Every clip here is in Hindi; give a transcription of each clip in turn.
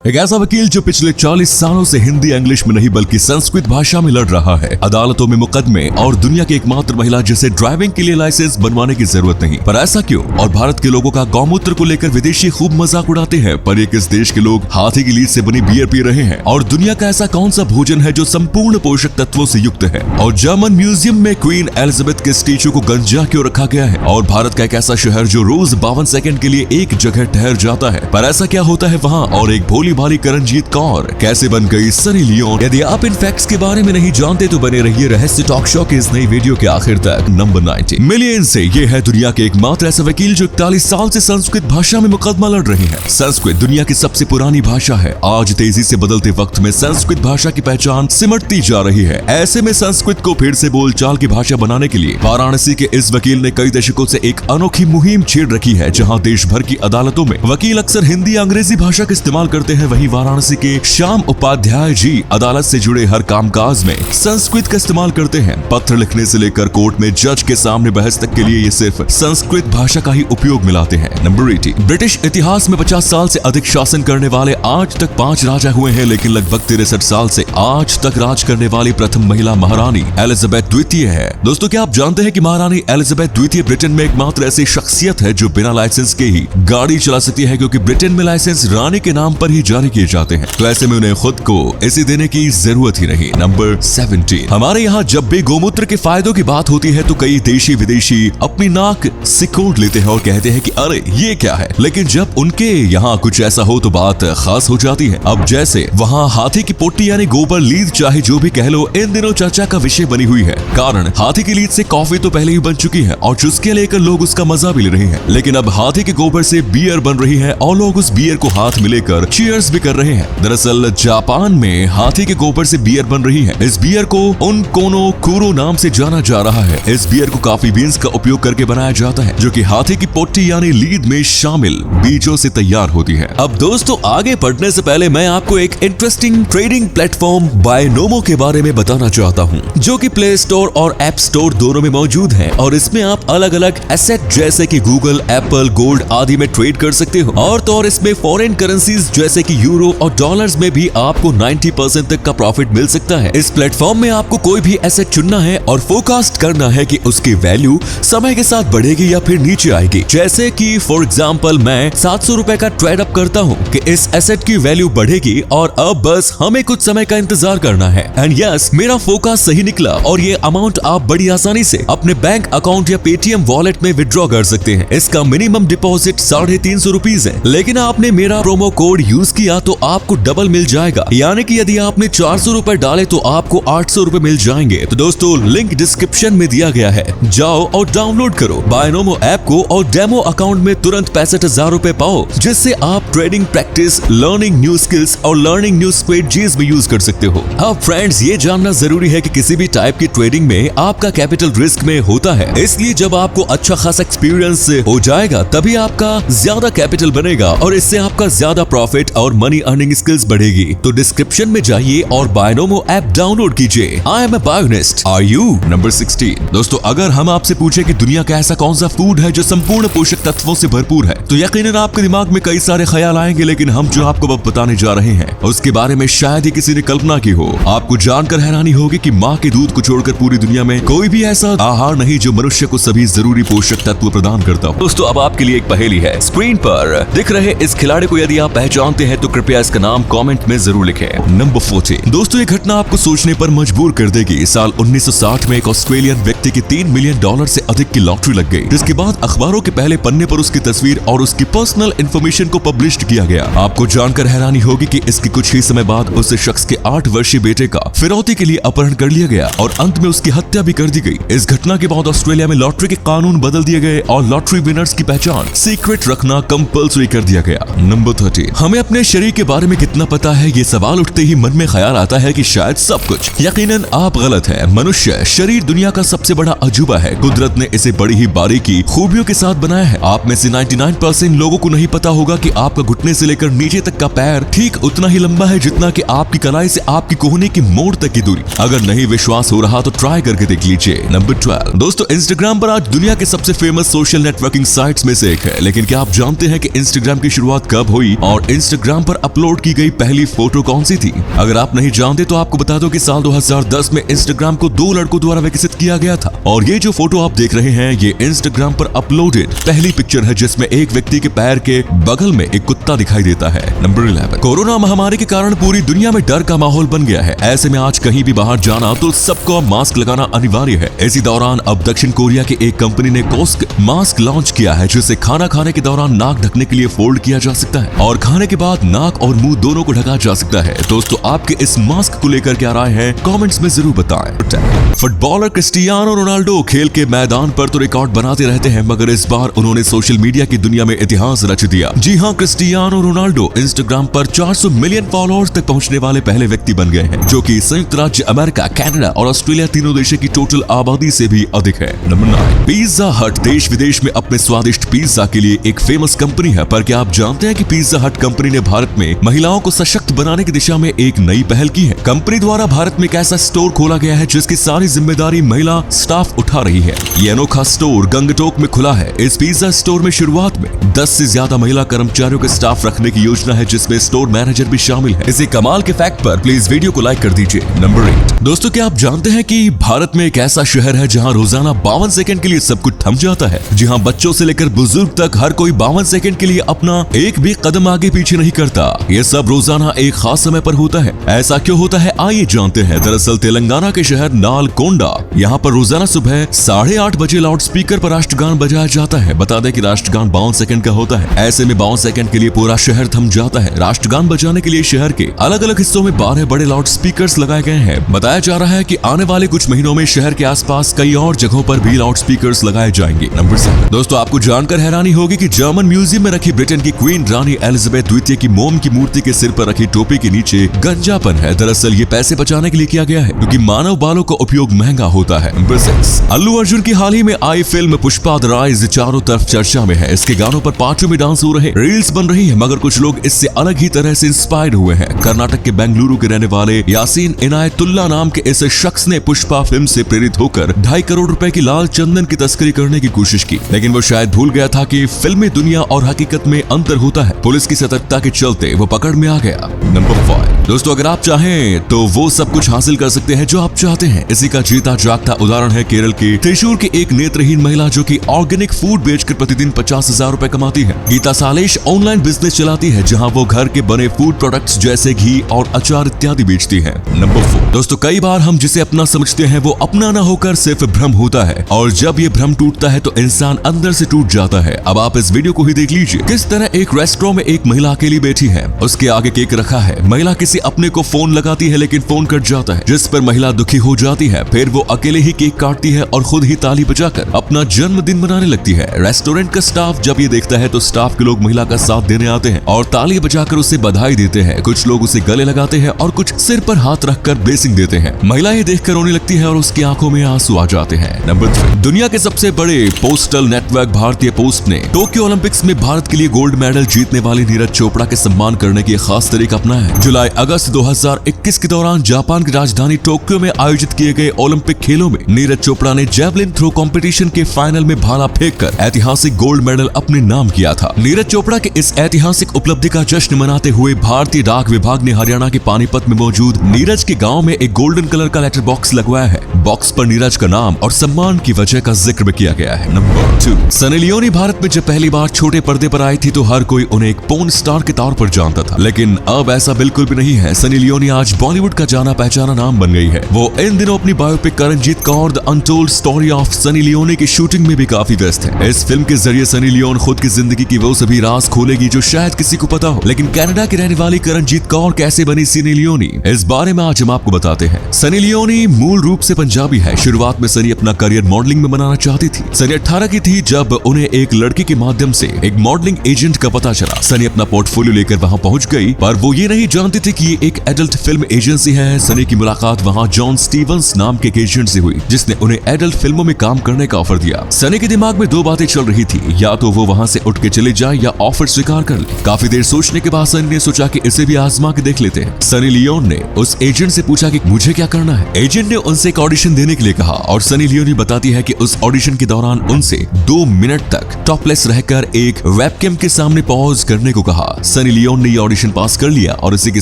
एक ऐसा वकील जो पिछले 40 सालों से हिंदी इंग्लिश में नहीं बल्कि संस्कृत भाषा में लड़ रहा है। अदालतों में मुकदमे और दुनिया की एकमात्र महिला जिसे ड्राइविंग के लिए लाइसेंस बनवाने की जरूरत नहीं। पर ऐसा क्यों? और भारत के लोगों का गौमूत्र को लेकर विदेशी खूब मजाक उड़ाते हैं, पर ये किस देश के लोग हाथी की लीद से बनी बियर पी रहे हैं? और दुनिया का ऐसा कौन सा भोजन है जो संपूर्ण पोषक तत्वों से युक्त है? और जर्मन म्यूजियम में क्वीन एलिजाबेथ के स्टैचू को गंजा क्यों रखा गया है? और भारत का एक ऐसा शहर जो रोज 52 सेकंड के लिए एक जगह ठहर जाता है, पर ऐसा क्या होता है वहाँ? और एक भोली भाली करणजीत कौर कैसे बन गई सनी लियोन? यदि आप इन फैक्ट्स के बारे में नहीं जानते तो बने रहिए रहस्य टॉक शो के इस नई वीडियो के आखिर तक। नंबर 90 मिलियन से ये है दुनिया के एकमात्र ऐसा वकील जो 41 साल से संस्कृत भाषा में मुकदमा लड़ रहे हैं। संस्कृत दुनिया की सबसे पुरानी भाषा है। आज तेजी से बदलते वक्त में संस्कृत भाषा की पहचान सिमटती जा रही है। ऐसे में संस्कृत को फिर से बोलचाल की भाषा बनाने के लिए वाराणसी के इस वकील ने कई दशकों से एक अनोखी मुहिम छेड़ रखी है, जहां देश भर की अदालतों में वकील अक्सर हिंदी अंग्रेजी भाषा का इस्तेमाल करते हैं। वहीं वाराणसी के श्याम उपाध्याय जी अदालत से जुड़े हर कामकाज में संस्कृत का इस्तेमाल करते हैं। पत्र लिखने से लेकर कोर्ट में जज के सामने बहस तक के लिए ये सिर्फ संस्कृत भाषा का ही उपयोग में लाते हैं। नंबर 80 ब्रिटिश इतिहास में 50 साल से अधिक शासन करने वाले आज तक 5 राजा हुए हैं, लेकिन लगभग 63 साल से आज तक राज करने वाली प्रथम महिला महारानी एलिजाबेथ द्वितीय है। दोस्तों, क्या आप जानते हैं कि महारानी एलिजाबेथ द्वितीय ब्रिटेन में एकमात्र ऐसी शख्सियत है जो बिना लाइसेंस के ही गाड़ी चला सकती है, क्योंकि ब्रिटेन में लाइसेंस रानी के नाम पर ही जारी किए जाते हैं। तो ऐसे में उन्हें खुद को इसे देने की जरूरत ही नहीं। नंबर 17 हमारे यहाँ जब भी गोमूत्र के फायदों की बात होती है तो कई देशी विदेशी अपनी नाक सिकोड़ लेते हैं और कहते हैं कि अरे ये क्या है, लेकिन जब उनके यहाँ कुछ ऐसा हो तो बात खास हो जाती है। अब जैसे वहाँ हाथी की पोटी यानी गोबर लीद, चाहे जो भी कह लो, इन दिनों चर्चा का विषय बनी हुई है। कारण हाथी की लीद से कॉफी तो पहले ही बन चुकी है और चुस्कियां लेकर लोग उसका मजा भी ले रहे हैं, लेकिन अब हाथी के गोबर से बियर बन रही है और लोग उस बियर को हाथ में लेकर चीयर्स भी कर रहे हैं। दरअसल जापान में हाथी के गोबर से बियर बन रही है। इस बियर को उनकोनो कुरो नाम से जाना जा रहा है। इस बियर को काफी बीन्स का उपयोग करके बनाया जाता है, जो कि हाथी की पोटी यानी लीद में शामिल बीजों से तैयार होती है। अब दोस्तों, आगे बढ़ने से पहले मैं आपको एक इंटरेस्टिंग ट्रेडिंग प्लेटफॉर्म बायनोमो के बारे में बताना चाहता हूँ, जो कि प्ले स्टोर और ऐप स्टोर दोनों में मौजूद है। और इसमें आप अलग अलग एसेट जैसे कि गूगल, एप्पल, गोल्ड आदि में ट्रेड कर सकते हो। और तो और इसमें फॉरेन करेंसीज जैसे कि यूरो और डॉलर्स में भी आपको 90% तक का प्रॉफिट मिल सकता है। इस प्लेटफॉर्म में आपको कोई भी एसेट चुनना है और फोरकास्ट करना है कि उसकी वैल्यू समय के साथ बढ़ेगी या फिर नीचे आएगी। जैसे कि फॉर एग्जांपल मैं 700 रुपए का ट्रेड अप करता हूँ कि इस एसेट की वैल्यू बढ़ेगी और अब बस हमें कुछ समय का इंतजार करना है। एंड यस, मेरा फोरकास्ट सही निकला और ये अमाउंट आप बड़ी आसानी से अपने बैंक अकाउंट या पेटीएम वॉलेट में विड्रॉ कर सकते हैं। इसका मिनिमम डिपॉजिट 350 रुपीज है, लेकिन आपने मेरा प्रोमो कोड यूज किया तो आपको डबल मिल जाएगा, यानी कि यदि आपने 400 रुपए डाले तो आपको 800 रुपए मिल जाएंगे। तो दोस्तों, लिंक डिस्क्रिप्शन में दिया गया है, जाओ और डाउनलोड करो बायनोमो ऐप को और डेमो अकाउंट में तुरंत 65,000 रुपए पाओ, जिससे आप trading practice, learning new skills और लर्निंग न्यू स्ट्रेटजीज में यूज कर सकते हो। अब फ्रेंड्स, ये जानना जरूरी है कि किसी भी टाइप की ट्रेडिंग में आपका कैपिटल रिस्क में होता है, इसलिए जब आपको अच्छा खासा एक्सपीरियंस हो जाएगा तभी आपका ज्यादा कैपिटल बनेगा और इससे आपका ज्यादा प्रॉफिट और मनी अर्निंग स्किल्स बढ़ेगी। तो डिस्क्रिप्शन में जाइए और बायनोमो ऐप डाउनलोड कीजिए। I am a Bionist, are you? Number 16 दोस्तों, अगर हम आपसे पूछे कि दुनिया का ऐसा कौन सा फूड है जो संपूर्ण पोषक तत्वों से भरपूर है, तो यकीनन आपके दिमाग में कई सारे ख्याल आएंगे, लेकिन हम जो आपको अब बताने जा रहे हैं उसके बारे में शायद ही किसी ने कल्पना की हो। आपको जानकर हैरानी होगी कि माँ के दूध को छोड़कर पूरी दुनिया में कोई भी ऐसा आहार नहीं जो मनुष्य को सभी जरूरी पोषक तत्व प्रदान करता हो। दोस्तों, अब आपके लिए एक पहेली है। स्क्रीन पर दिख रहे इस खिलाड़ी को यदि आप पहचानते हैं तो कृपया इसका नाम कमेंट में जरूर लिखें। नंबर 14 दोस्तों, ये घटना आपको सोचने पर मजबूर कर देगी। साल 1960 में एक ऑस्ट्रेलियन व्यक्ति की $3 मिलियन से अधिक की लॉटरी लग गई, जिसके बाद अखबारों के पहले पन्ने पर उसकी तस्वीर और उसकी पर्सनल इंफॉर्मेशन को पब्लिश किया गया। आपको जानकर हैरानी होगी कि इसके कुछ ही समय बाद उस शख्स के 8 वर्षीय बेटे का फिरौती के लिए अपहरण कर लिया गया और अंत में उसकी हत्या भी कर दी गई। इस घटना के बाद ऑस्ट्रेलिया में लॉटरी के कानून बदल दिए गए और लॉटरी विनर्स की पहचान सीक्रेट रखना कंपल्सरी कर दिया गया। नंबर 30 हमें अपने शरीर के बारे में कितना पता है, ये सवाल उठते ही मन में ख्याल आता है कि शायद सब कुछ। यकीनन आप गलत हैं। मनुष्य शरीर दुनिया का सबसे बड़ा अजूबा है। कुदरत ने इसे बड़ी ही बारीकी खूबियों के साथ बनाया है। आप में से 99% लोगों को नहीं पता होगा कि आपका घुटने से लेकर नीचे तक का पैर ठीक उतना ही लंबा है जितना कि आपकी कलाई से आपकी कोहनी की मोड़ तक की दूरी। अगर नहीं विश्वास हो रहा तो ट्राई करके देख लीजिए। नंबर 12 दोस्तों, इंस्टाग्राम पर आज दुनिया के सबसे फेमस सोशल नेटवर्किंग साइट्स में से एक है, लेकिन क्या आप जानते हैं कि इंस्टाग्राम की शुरुआत कब हुई और इंस्टाग्राम इंस्टाग्राम पर अपलोड की गई पहली फोटो कौन सी थी? अगर आप नहीं जानते तो आपको बता दो कि साल 2010 में इंस्टाग्राम को 2 लड़कों द्वारा विकसित किया गया था और ये जो फोटो आप देख रहे हैं ये इंस्टाग्राम पर अपलोडेड पहली पिक्चर है जिसमें एक व्यक्ति के पैर के बगल में एक कुत्ता दिखाई देता है। नंबर 11, कोरोना महामारी के कारण पूरी दुनिया में डर का माहौल बन गया है। ऐसे में आज कहीं भी बाहर जाना तो सबको मास्क लगाना अनिवार्य है। इसी दौरान अब दक्षिण कोरिया की एक कंपनी ने कोस्क मास्क लॉन्च किया है जिसे खाना खाने के दौरान नाक ढकने के लिए फोल्ड किया जा सकता है और खाने के बाद नाक और मुंह दोनों को ढका जा सकता है। दोस्तों आपके इस मास्क को लेकर क्या राय है कमेंट्स में जरूर बताएं। फुटबॉलर क्रिस्टियानो रोनाल्डो खेल के मैदान पर तो रिकॉर्ड बनाते रहते हैं मगर इस बार उन्होंने सोशल मीडिया की दुनिया में इतिहास रच दिया। जी हां, क्रिस्टियानो रोनाल्डो इंस्टाग्राम पर 400 मिलियन फॉलोअर्स तक पहुंचने वाले पहले व्यक्ति बन गए हैं जो कि संयुक्त राज्य अमेरिका, कनाडा और ऑस्ट्रेलिया तीनों देशों की टोटल आबादी से भी अधिक है। नंबर 9, पिज्जा हट देश विदेश में अपने स्वादिष्ट पिज्जा के लिए एक फेमस कंपनी है, पर क्या आप जानते हैं कि पिज्जा हट कंपनी ने भारत में महिलाओं को सशक्त बनाने की दिशा में एक नई पहल की है। कंपनी द्वारा भारत में एक ऐसा स्टोर खोला गया है जिसकी सारी जिम्मेदारी महिला स्टाफ उठा रही है। ये अनोखा स्टोर गंगटोक में खुला है। इस पिज्जा स्टोर में शुरुआत में 10 से ज्यादा महिला कर्मचारियों के स्टाफ रखने की योजना है जिसमें स्टोर मैनेजर भी शामिल है। इसी कमाल के फैक्ट पर प्लीज वीडियो को लाइक कर दीजिए। नंबर 8, दोस्तों क्या आप जानते हैं कि भारत में एक ऐसा शहर है जहां रोजाना 52 सेकंड के लिए सब कुछ थम जाता है। जी हां, बच्चों से लेकर बुजुर्ग तक हर कोई 52 सेकंड के लिए अपना एक भी कदम आगे पीछे नहीं करता। ये सब रोजाना एक खास समय पर होता है। ऐसा क्यों होता है आइए जानते हैं। दरअसल तेलंगाना के शहर नालकोंडा, यहाँ पर रोजाना सुबह 8:30 बजे लाउड स्पीकर पर राष्ट्रगान बजाया जाता है। बता दें कि राष्ट्रगान 52 सेकंड का होता है। ऐसे में 52 सेकंड के लिए पूरा शहर थम जाता है। राष्ट्रगान बजाने के लिए शहर के अलग अलग हिस्सों में 12 बड़े लाउड स्पीकर्स लगाए गए हैं। बताया जा रहा है कि आने वाले कुछ महीनों में शहर के आसपास कई और जगहों पर भी लाउड स्पीकर्स लगाए जाएंगे। नंबर 7, दोस्तों आपको जानकर हैरानी होगी कि जर्मन म्यूजियम में रखी ब्रिटेन की क्वीन रानी एलिजाबेथ द्वितीय की मोम की मूर्ति के सिर पर रखी टोपी के नीचे गंजापन है। दरअसल ये पैसे बचाने के लिए किया गया है क्योंकि मानव बालों का उपयोग महंगा होता है। नंबर 6, अल्लू अर्जुन की हाल ही में आई फिल्म पुष्पा द राइज चारों तरफ चर्चा में है। इसके गानों पर पार्टियों में डांस हो रहे, रील्स बन रही है मगर कुछ लोग इससे अलग ही तरह से इंस्पायर्ड हुए हैं। कर्नाटक के बेंगलुरु के रहने वाले यासीन इनायतुल्ला नाम के इस शख्स ने पुष्पा फिल्म से प्रेरित होकर 2.5 करोड़ रुपए की लाल चंदन की तस्करी करने की कोशिश की, लेकिन वो शायद भूल गया था कि फिल्मी दुनिया और हकीकत में अंतर होता है। पुलिस की सतर्कता के चलते वो पकड़ में आ गया। नंबर 5, दोस्तों अगर आप चाहें तो वो सब कुछ हासिल कर सकते हैं जो आप चाहते हैं। इसी का जीता जागता उदाहरण है केरल के त्रिशूर की एक नेत्रहीन महिला जो कि ऑर्गेनिक फूड बेचकर प्रतिदिन 50,000 रुपए कमाती है। गीता सालेश ऑनलाइन बिजनेस चलाती है जहां वो घर के बने फूड प्रोडक्ट्स जैसे घी और अचार इत्यादि बेचती है। नंबर 4, दोस्तों कई बार हम जिसे अपना समझते हैं वो अपना न होकर सिर्फ भ्रम होता है और जब ये भ्रम टूटता है तो इंसान अंदर से टूट जाता है। अब आप इस वीडियो को ही देख लीजिए। किस तरह एक रेस्टोरेंट में एक महिला अकेली बैठी है, उसके आगे केक रखा है। महिला किसी अपने को फोन लगाती है लेकिन फोन कट जाता है जिस पर महिला दुखी हो जाती है। फिर वो अकेले ही केक काटती है और खुद ही ताली बजाकर अपना जन्मदिन मनाने लगती है। रेस्टोरेंट का स्टाफ जब ये देखता है तो स्टाफ के लोग महिला का साथ देने आते हैं और ताली बजाकर उसे बधाई देते हैं। कुछ लोग उसे गले लगाते हैं और कुछ सिर पर हाथ रखकर ब्लेसिंग देते हैं। महिला ये देखकर रोने लगती है और उसकी आंखों में आंसू आ जाते हैं। नंबर 3, दुनिया के सबसे बड़े पोस्टल नेटवर्क भारतीय पोस्ट ने टोक्यो ओलंपिक्स में भारत के लिए गोल्ड मेडल जीतने वाली नीरज चोपड़ा के सम्मान करने की खास तरीका अपनाया है। जुलाई अगस्त 2021 के दौरान जापान की राजधानी टोक्यो में आयोजित किए गए ओलंपिक खेलों में नीरज चोपड़ा ने जेवलिन थ्रो कंपटीशन के फाइनल में भाला फेंककर ऐतिहासिक गोल्ड मेडल अपने नाम किया था। नीरज चोपड़ा के इस ऐतिहासिक उपलब्धि का जश्न मनाते हुए भारतीय डाक विभाग ने हरियाणा के पानीपत में मौजूद नीरज के गांव में एक गोल्डन कलर का लेटर बॉक्स लगवाया है। बॉक्स पर नीरज का नाम और सम्मान की वजह का जिक्र भी किया गया है। नंबर 2, सनी लियोनी भारत में जब पहली बार छोटे पर्दे पर आई थी तो हर कोई उन्हें एक पोर्न स्टार के तौर पर जानता था, लेकिन अब ऐसा बिल्कुल भी नहीं है। सनी लियोनी आज बॉलीवुड का जाना पहचाना नाम बन गई है। वो इन दिनों अपनी biopic Karanjit Kaur the untold story of Sunny Leone की शूटिंग में भी काफी व्यस्त है। इस फिल्म के जरिए सनी लियोन खुद की जिंदगी की वो सभी राज खोलेगी जो शायद किसी को पता हो, लेकिन कनाडा की रहने वाली करणजीत कौर कैसे बनी सनी लियोनी, इस बारे में आज हम आपको बताते हैं। सनी लियोनी मूल रूप से पंजाबी है। शुरुआत में सनी अपना करियर मॉडलिंग में बनाना चाहती थी। सनी 18 की थी जब उन्हें एक लड़की के माध्यम से एक मॉडलिंग एजेंट का पता चला। सनी अपना पोर्टफोलियो लेकर वहां पहुंच गई, पर वो ये नहीं जानती थी कि कि ये एक एडल्ट फिल्म एजेंसी है। सनी की मुलाकात वहाँ जॉन स्टीवंस नाम के एक एजेंट से हुई, जिसने उन्हें एडल्ट फिल्मों में काम करने का ऑफर दिया। सनी के दिमाग में दो बातें चल रही थी, या तो वो वहाँ से उठ के चले जाए या ऑफर स्वीकार कर ले। काफी देर सोचने के बाद सनी ने सोचा कि इसे भी आजमा के देख लेते हैं। सनी लियोन ने उस एजेंट से पूछा कि मुझे क्या करना है। एजेंट ने उनसे एक ऑडिशन देने के लिए कहा और सनी लियोन बताती है कि उस ऑडिशन के दौरान उनसे 2 मिनट तक टॉपलेस रहकर एक वेबकैम के सामने पॉज करने को कहा। सनी लियोन ने ये ऑडिशन पास कर लिया और इसी के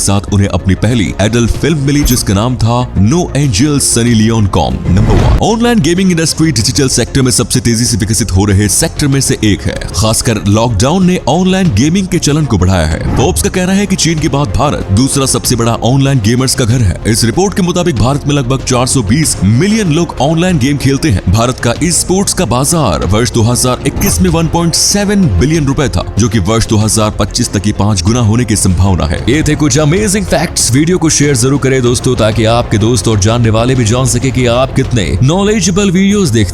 साथ उन्हें अपनी पहली एडल्ट फिल्म मिली, जिसका नाम था no angels Sunny Leone com. Number 1। Online gaming industry digital sector में सबसे तेजी से विकसित हो रहे सेक्टर में से एक है। खासकर लॉकडाउन ने ऑनलाइन गेमिंग के चलन को बढ़ाया है। फोर्ब्स का कहना है कि चीन के बाद भारत दूसरा सबसे बड़ा ऑनलाइन गेमर्स का घर है। इस रिपोर्ट के मुताबिक भारत में लगभग 420 मिलियन लोग ऑनलाइन गेम खेलते हैं। भारत का ई स्पोर्ट्स का बाजार वर्ष 2021 में 1.7 बिलियन रुपए था, जो कि वर्ष 2025 तक 5 गुना होने की संभावना है। ये थे कुछ अमेजिंग फैक्ट्स। वीडियो को शेयर जरूर करें दोस्तों, ताकि आपके दोस्त और जानने वाले भी जान सके कि आप कितने नॉलेजेबल वीडियोस देखते हैं।